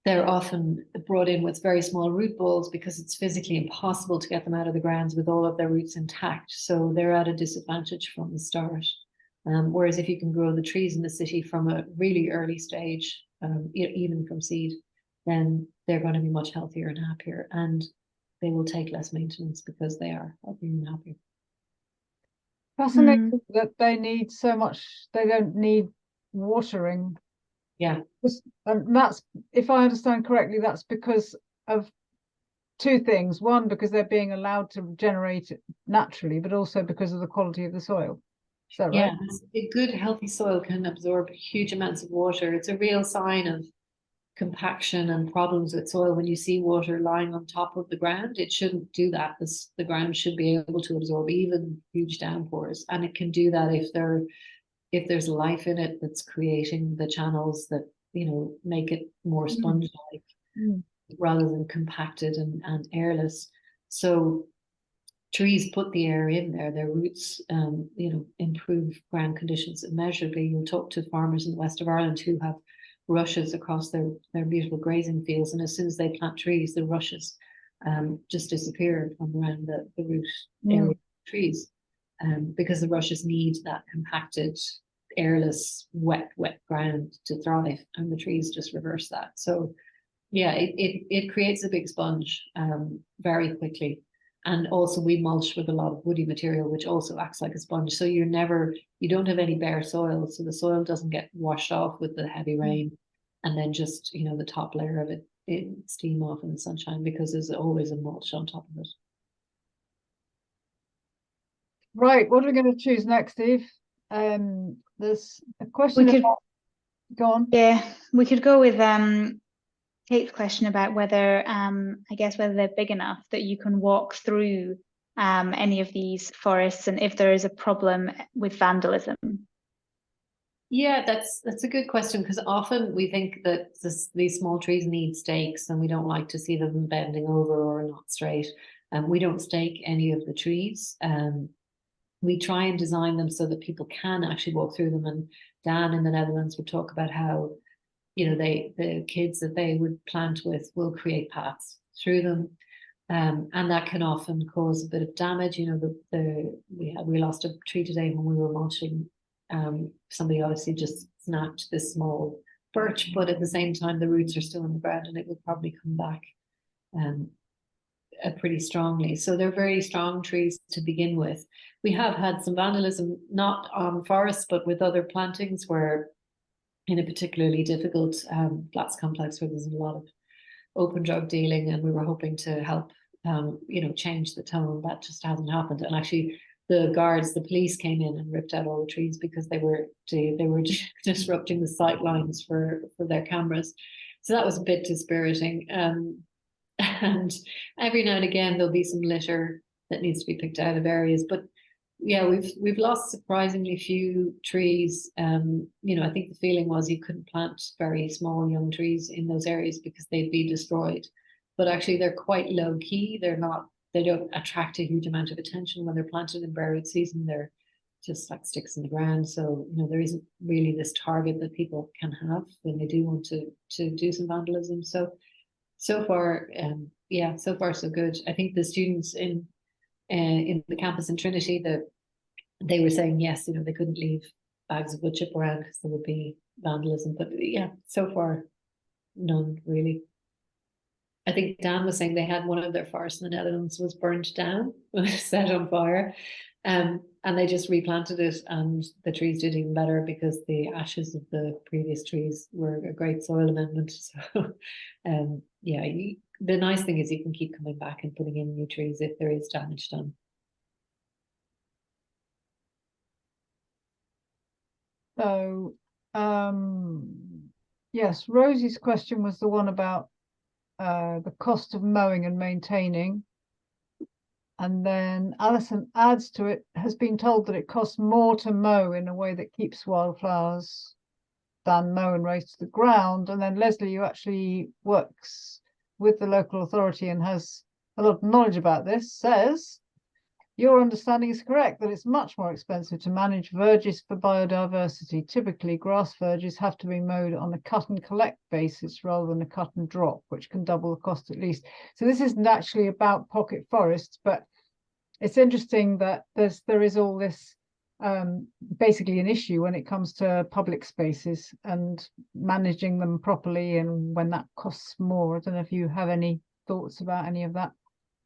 They're often brought in with very small root balls because it's physically impossible to get them out of the grounds with all of their roots intact. So they're at a disadvantage from the start. Whereas if you can grow the trees in the city from a really early stage, even from seed, then they're going to be much healthier and happier, and they will take less maintenance because they are healthier and happier. Fascinating that they need so much, they don't need watering. Yeah. And that's, if I understand correctly, that's because of two things. One, because they're being allowed to generate it naturally, but also because of the quality of the soil. Is that right? Yeah, a good healthy soil can absorb huge amounts of water. It's a real sign of compaction and problems with soil when you see water lying on top of the ground. It shouldn't do that. The ground should be able to absorb even huge downpours, and it can do that if there's life in it that's creating the channels that, you know, make it more sponge-like rather than compacted and airless. So trees put the air in there, their roots, you know, improve ground conditions immeasurably. You'll talk to farmers in the west of Ireland who have rushes across their beautiful grazing fields, and as soon as they plant trees, the rushes just disappear from around the root area of trees, because the rushes need that compacted, airless, wet ground to thrive, and the trees just reverse that. So yeah, it creates a big sponge very quickly. And also we mulch with a lot of woody material, which also acts like a sponge. So you don't have any bare soil. So the soil doesn't get washed off with the heavy rain and then just, you know, the top layer of it steam off in the sunshine, because there's always a mulch on top of it. Right. What are we going to choose next, Steve? There's a question about, go on. Yeah, we could go with Kate's question about whether, I guess, whether they're big enough that you can walk through any of these forests, and if there is a problem with vandalism. Yeah, that's a good question, because often we think that these small trees need stakes and we don't like to see them bending over or not straight. We don't stake any of the trees. We try and design them so that people can actually walk through them. And Dan in the Netherlands would talk about how, you know, the kids that they would plant with will create paths through them, and that can often cause a bit of damage. You know, we lost a tree today when we were mulching. Somebody obviously just snapped this small birch, but at the same time the roots are still in the ground and it will probably come back pretty strongly. So they're very strong trees to begin with. We have had some vandalism, not on forests, but with other plantings, where in a particularly difficult flats complex where there's a lot of open drug dealing, and we were hoping to help, you know, change the tone. That just hasn't happened. And actually, the police came in and ripped out all the trees because they were disrupting the sight lines for their cameras. So that was a bit dispiriting. And every now and again there'll be some litter that needs to be picked out of areas, but yeah, we've lost surprisingly few trees. You know, I think the feeling was you couldn't plant very small young trees in those areas because they'd be destroyed. But actually they're quite low key. They don't attract a huge amount of attention when they're planted in bare root season. They're just like sticks in the ground. So, you know, there isn't really this target that people can have when they do want to do some vandalism. So far, yeah, so far so good. I think the students in the campus in Trinity, that they were saying yes, you know, they couldn't leave bags of wood chip around because there would be vandalism. But yeah, so far none really. I think Dan was saying they had one of their forests in the Netherlands was burnt down, was set on fire, and they just replanted it, and the trees did even better because the ashes of the previous trees were a great soil amendment. So, yeah, the nice thing is you can keep coming back and putting in new trees if there is damage done. So, yes, Rosie's question was the one about the cost of mowing and maintaining. And then Alison adds to it, has been told that it costs more to mow in a way that keeps wildflowers than mow and raise to the ground. And then Leslie, who actually works with the local authority and has a lot of knowledge about this, says, your understanding is correct that it's much more expensive to manage verges for biodiversity. Typically, grass verges have to be mowed on a cut and collect basis rather than a cut and drop, which can double the cost at least. So this isn't actually about pocket forests, but it's interesting that there is all this basically an issue when it comes to public spaces and managing them properly, and when that costs more. I don't know if you have any thoughts about any of that.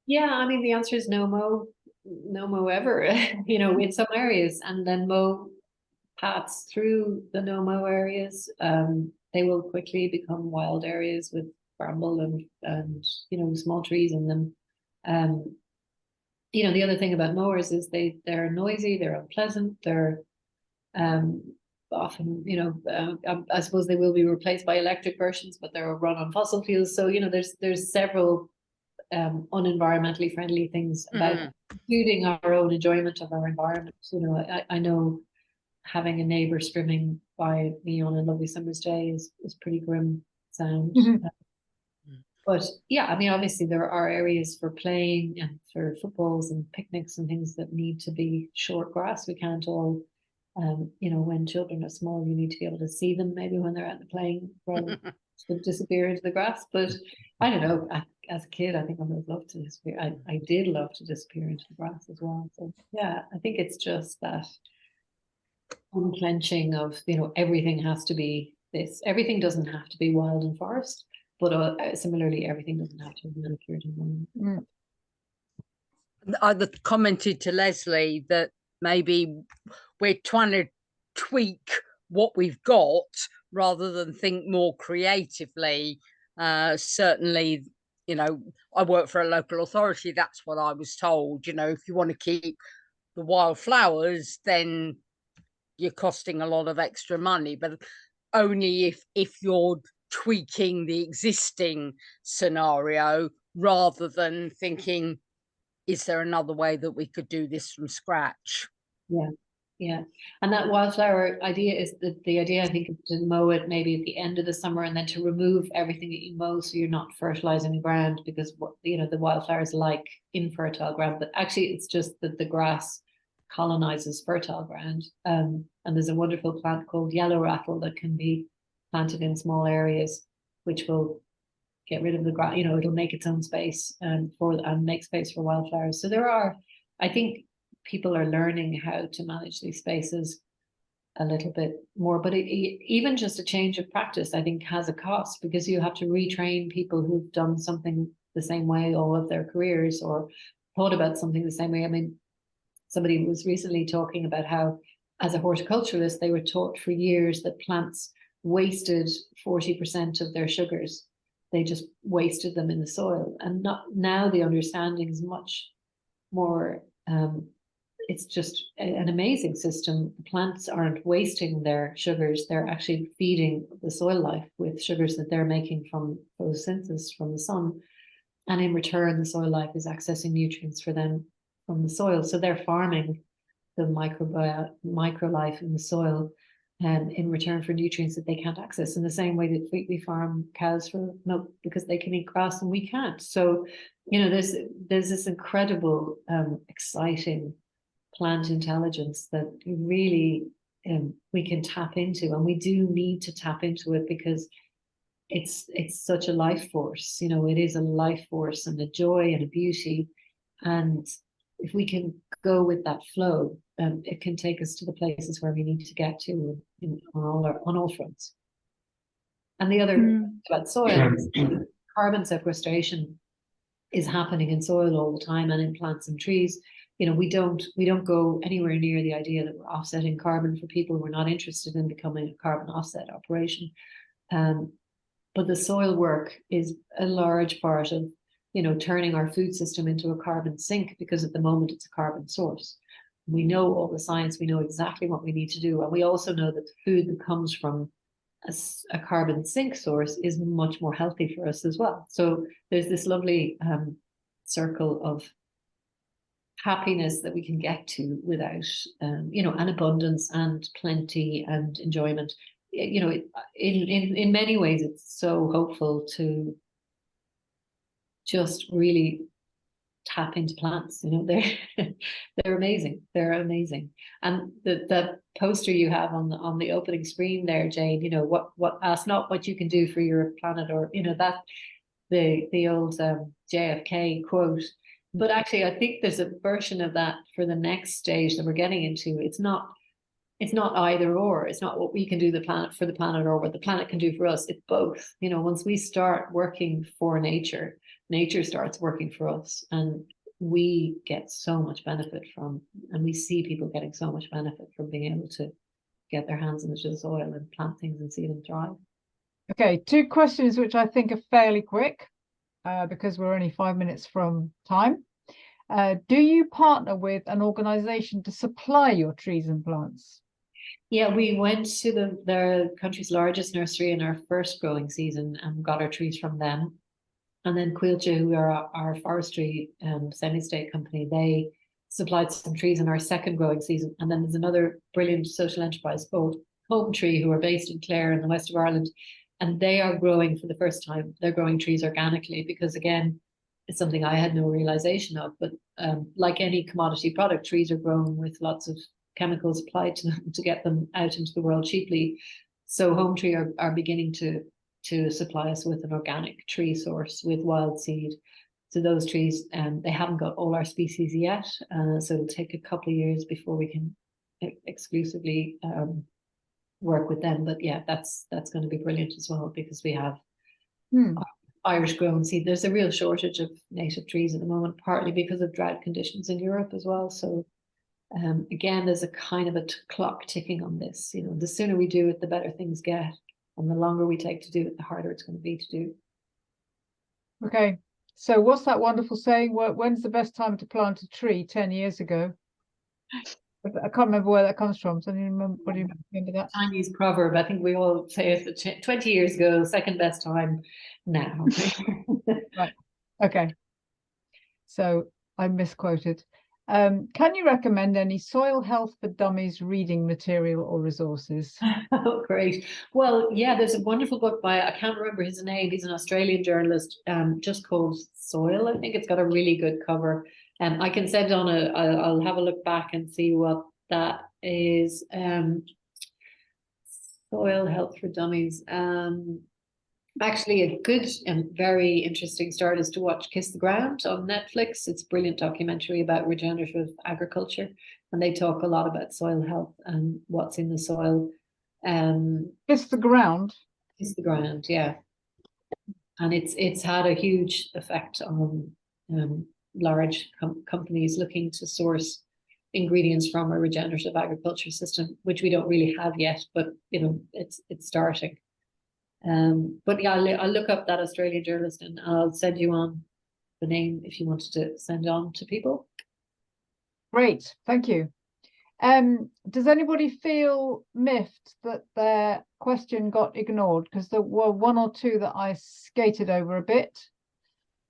Yeah, I mean, the answer is no mow ever, in some areas, and then mow paths through the no mow areas. They will quickly become wild areas with bramble and small trees in them. The other thing about mowers is they're noisy, they're unpleasant, they're often, I suppose they will be replaced by electric versions, but they're run on fossil fuels. So, there's several unenvironmentally friendly things about including our own enjoyment of our environment. I know having a neighbor swimming by me on a lovely summer's day is pretty grim sound. But yeah, I mean, obviously there are areas for playing and for footballs and picnics and things that need to be short grass. We can't all, when children are small, you need to be able to see them maybe when they're out playing rather than disappear into the grass. But I don't know, as a kid, I think I would have loved to disappear. I did love to disappear into the grass as well. So yeah, I think it's just that unclenching of, everything has to be this. Everything doesn't have to be wild and forest. But similarly, everything doesn't have to be manicured and I commented to Leslie that maybe we're trying to tweak what we've got rather than think more creatively. Certainly, I work for a local authority. That's what I was told. If you want to keep the wildflowers, then you're costing a lot of extra money, but only if you're tweaking the existing scenario rather than thinking, is there another way that we could do this from scratch? Yeah. And that wildflower idea is the idea, I think, is to mow it maybe at the end of the summer and then to remove everything that you mow so you're not fertilizing the ground, because the wildflowers like infertile ground, but actually it's just that the grass colonizes fertile ground. And there's a wonderful plant called yellow rattle that can be planted in small areas, which will get rid of the grass. It'll make its own space and make space for wildflowers. So I think people are learning how to manage these spaces a little bit more, but even just a change of practice, I think, has a cost, because you have to retrain people who've done something the same way all of their careers or thought about something the same way. I mean, somebody was recently talking about how, as a horticulturalist, they were taught for years that plants wasted 40% of their sugars. They just wasted them in the soil. And now the understanding is much more, it's just an amazing system. The plants aren't wasting their sugars. They're actually feeding the soil life with sugars that they're making from photosynthesis from the sun. And in return, the soil life is accessing nutrients for them from the soil. So they're farming the microlife in the soil in return for nutrients that they can't access, in the same way that we farm cows for milk because they can eat grass and we can't. So, there's this incredible, exciting plant intelligence that really we can tap into, and we do need to tap into it because it's such a life force. It is a life force and a joy and a beauty, and if we can go with that flow, it can take us to the places where we need to get to on all fronts. And the other about soil is carbon sequestration is happening in soil all the time and in plants and trees. We don't go anywhere near the idea that we're offsetting carbon for people. We're not interested in becoming a carbon offset operation. But the soil work is a large part of, you know, turning our food system into a carbon sink, because at the moment it's a carbon source. We know all the science, we know exactly what we need to do. And we also know that the food that comes from a carbon sink source is much more healthy for us as well. So there's this lovely circle of happiness that we can get to without, you know, an abundance and plenty and enjoyment. You know, in many ways, it's so hopeful to just really tap into plants. You know, they're amazing. They're amazing. And the poster you have on the opening screen there, Jane, you know, what ask not what you can do for your planet, or, you know, that the old JFK quote. But actually, I think there's a version of that for the next stage that we're getting into. It's not either or. It's not what we can do the planet for the planet or what the planet can do for us. It's both. You know, once we start working for nature, nature starts working for us, and we get so much benefit from, and we see people getting so much benefit from being able to get their hands into the soil and plant things and see them thrive. Okay, 2 questions which I think are fairly quick, because we're only 5 minutes from time. Do you partner with an organization to supply your trees and plants? Yeah, we went to the country's largest nursery in our first growing season and got our trees from them. And then Quilcha, who are our forestry semi-state company, they supplied some trees in our second growing season. And then there's another brilliant social enterprise called Home Tree, who are based in Clare in the west of Ireland. And they are growing for the first time. They're growing trees organically because, again, it's something I had no realization of. But like any commodity product, trees are grown with lots of chemicals applied to them to get them out into the world cheaply. So Home Tree are beginning to supply us with an organic tree source with wild seed. So those trees, they haven't got all our species yet. So it'll take a couple of years before we can exclusively work with them. But yeah, that's going to be brilliant as well, because we have Irish grown seed. There's a real shortage of native trees at the moment, partly because of drought conditions in Europe as well. So again, there's a kind of a clock ticking on this. You know, the sooner we do it, the better things get. And the longer we take to do it, the harder it's going to be to do. Okay, so what's that wonderful saying? When's the best time to plant a tree? 10 years ago. I can't remember where that comes from. So do you remember that? Chinese proverb. I think we all say it 20 years ago, second best time now. Right. Okay. So I misquoted. Can you recommend any soil health for dummies reading material or resources? Oh, great. Well, yeah, there's a wonderful book by, I can't remember his name. He's an Australian journalist, just called Soil. I think it's got a really good cover. I can send on I'll have a look back and see what that is. Soil health for dummies. Actually, a good and very interesting start is to watch Kiss the Ground on Netflix. It's a brilliant documentary about regenerative agriculture, and they talk a lot about soil health and what's in the soil. Kiss the Ground. Kiss the Ground, yeah. And it's had a huge effect on large companies looking to source ingredients from a regenerative agriculture system, which we don't really have yet, but you know, it's starting. But yeah, I'll look up that Australian journalist and I'll send you on the name if you wanted to send on to people. Great, thank you. Does anybody feel miffed that their question got ignored? Because there were 1 or 2 that I skated over a bit.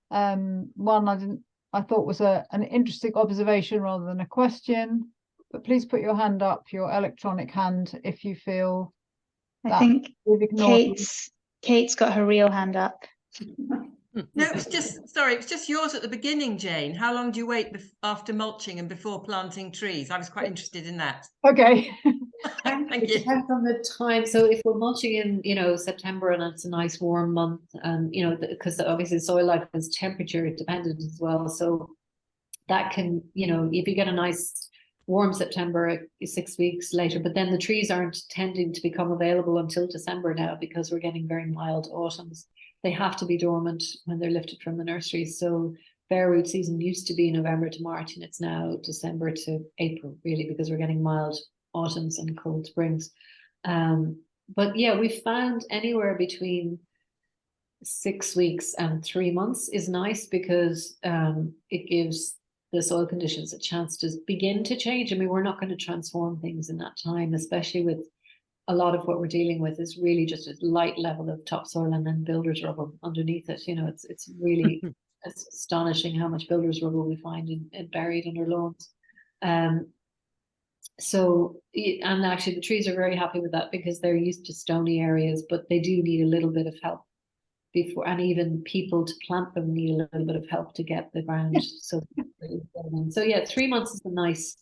One I thought was an interesting observation rather than a question. But please put your hand up, your electronic hand, if you feel I think we've ignored Kate's got her real hand up. No, it was just yours at the beginning, Jane. How long do you wait after mulching and before planting trees? I was quite interested in that. Okay. Thank It you. depends on the time. So if we're mulching in, you know, September and it's a nice warm month, and you know, because obviously soil life is temperature dependent as well. So that can, you know, if you get a nice warm September, 6 weeks later, but then the trees aren't tending to become available until December now because we're getting very mild autumns. They have to be dormant when they're lifted from the nurseries. So bare root season used to be November to March, and it's now December to April, really, because we're getting mild autumns and cold springs. But yeah, we've found anywhere between 6 weeks and 3 months is nice because it gives the soil conditions a chance to begin to change. I mean, we're not going to transform things in that time, especially with a lot of what we're dealing with is really just a light level of topsoil and then builder's rubble underneath it. You know, it's really it's astonishing how much builder's rubble we find buried under lawns. And actually the trees are very happy with that because they're used to stony areas, but they do need a little bit of help before, and even people to plant them need a little bit of help to get the ground. So yeah, 3 months is a nice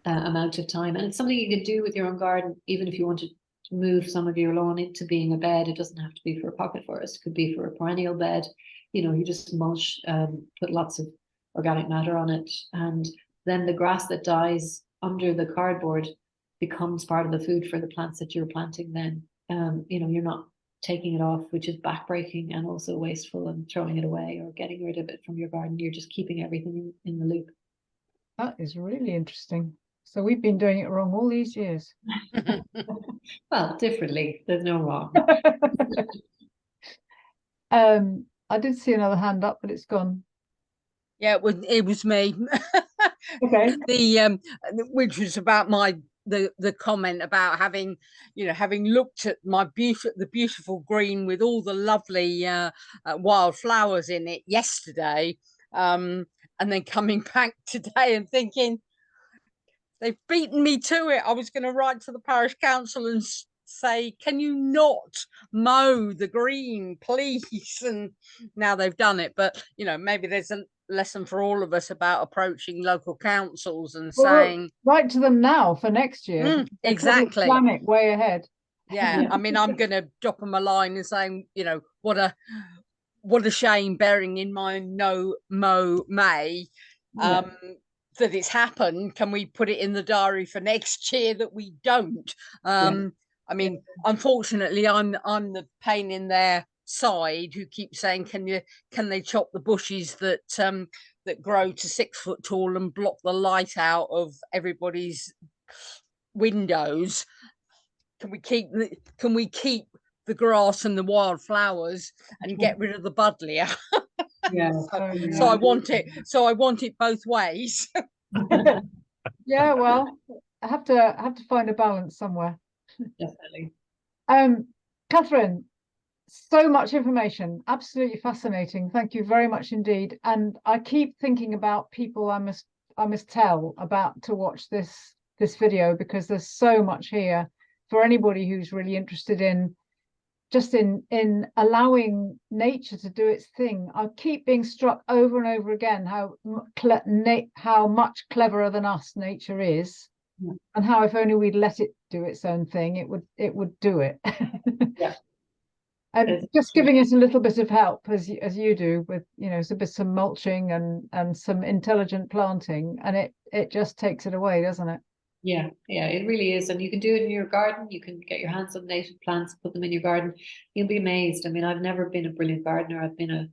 amount of time, and it's something you can do with your own garden, even if you want to move some of your lawn into being a bed. It doesn't have to be for a pocket forest, it could be for a perennial bed. You know, you just mulch, put lots of organic matter on it, and then the grass that dies under the cardboard becomes part of the food for the plants that you're planting. Then you know, you're not taking it off, which is backbreaking and also wasteful, and throwing it away or getting rid of it from your garden. You're just keeping everything in the loop. That is really interesting. So we've been doing it wrong all these years. Well, differently. There's no wrong. I did see another hand up, but it's gone. Yeah, it was me. Okay. Which was about the comment about having looked at the beautiful green with all the lovely wild flowers in it yesterday, and then coming back today and thinking they've beaten me to it. I was going to write to the parish council and say, can you not mow the green, please? And now they've done it. But, you know, maybe there's a lesson for all of us about approaching local councils and saying, write to them now for next year. Exactly. Plan it way ahead. Yeah. I mean, I'm going to drop them a line and saying, you know, what a shame, bearing in mind no mow May. That it's happened. Can we put it in the diary for next year that we don't? I mean, unfortunately, I'm the pain in their side who keep saying, can they chop the bushes that grow to 6 foot tall and block the light out of everybody's windows? Can we keep the grass and the wildflowers and get rid of the buddleia? So I want it both ways. Yeah, well, I have to find a balance somewhere. Definitely. Catherine, so much information, absolutely fascinating. Thank you very much indeed. And I keep thinking about people I must tell about to watch this video, because there's so much here for anybody who's really interested in allowing nature to do its thing. I keep being struck over and over again how much cleverer than us nature is, and how if only we'd let it do its own thing, it would do it. Yeah. And just giving it a little bit of help as you do with, you know, some mulching and some intelligent planting, and it just takes it away, doesn't it? Yeah, it really is. And you can do it in your garden. You can get your hands on native plants, put them in your garden. You'll be amazed. I mean, I've never been a brilliant gardener. I've been a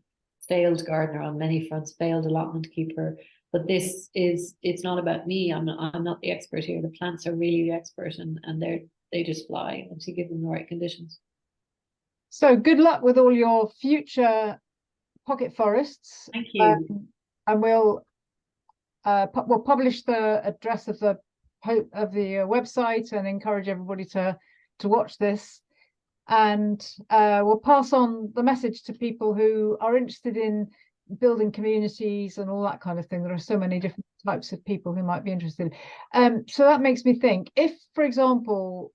failed gardener on many fronts, failed allotment keeper. But it's not about me. I'm not the expert here. The plants are really the expert, and they just fly once you give them the right conditions. So good luck with all your future pocket forests. Thank you. And we'll publish the address of the website and encourage everybody to watch this, and we'll pass on the message to people who are interested in building communities and all that kind of thing. There are so many different types of people who might be interested. So that makes me think, if, for example,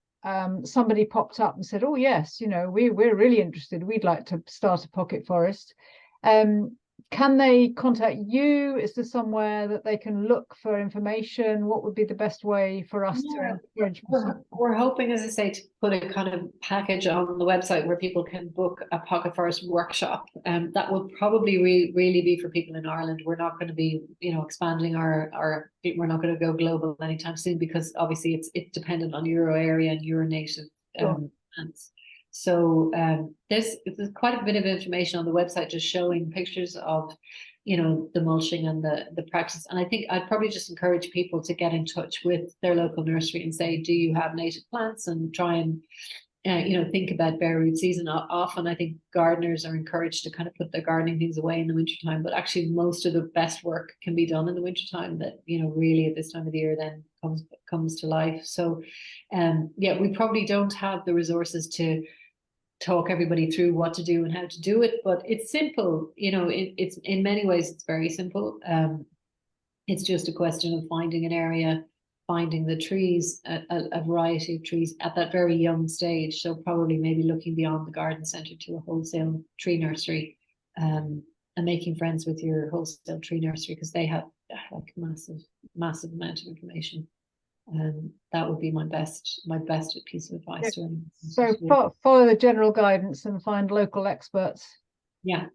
somebody popped up and said, oh yes, you know, we're really interested, we'd like to start a pocket forest, can they contact you? Is there somewhere that they can look for information? What would be the best way for us to encourage? We're hoping, as I say, to put a kind of package on the website where people can book a pocket forest workshop. That will probably really be for people in Ireland. We're not going to be, you know, expanding we're not going to go global anytime soon, because obviously it's dependent on your area and your native plants. So there's quite a bit of information on the website, just showing pictures of, you know, the mulching and the practice. And I think I'd probably just encourage people to get in touch with their local nursery and say, do you have native plants, and try and think about bare root season. Often I think gardeners are encouraged to kind of put their gardening things away in the wintertime, but actually most of the best work can be done in the wintertime that, really at this time of the year then comes to life. So we probably don't have the resources to talk everybody through what to do and how to do it, but it's simple. It's in many ways it's very simple. It's just a question of finding an area, finding the trees, a variety of trees at that very young stage. So probably maybe looking beyond the garden centre to a wholesale tree nursery, and making friends with your wholesale tree nursery, because they have like massive amount of information. That would be my best piece of advice to anyone. So follow the general guidance and find local experts. Yeah,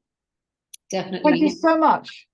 definitely. Thank you so much.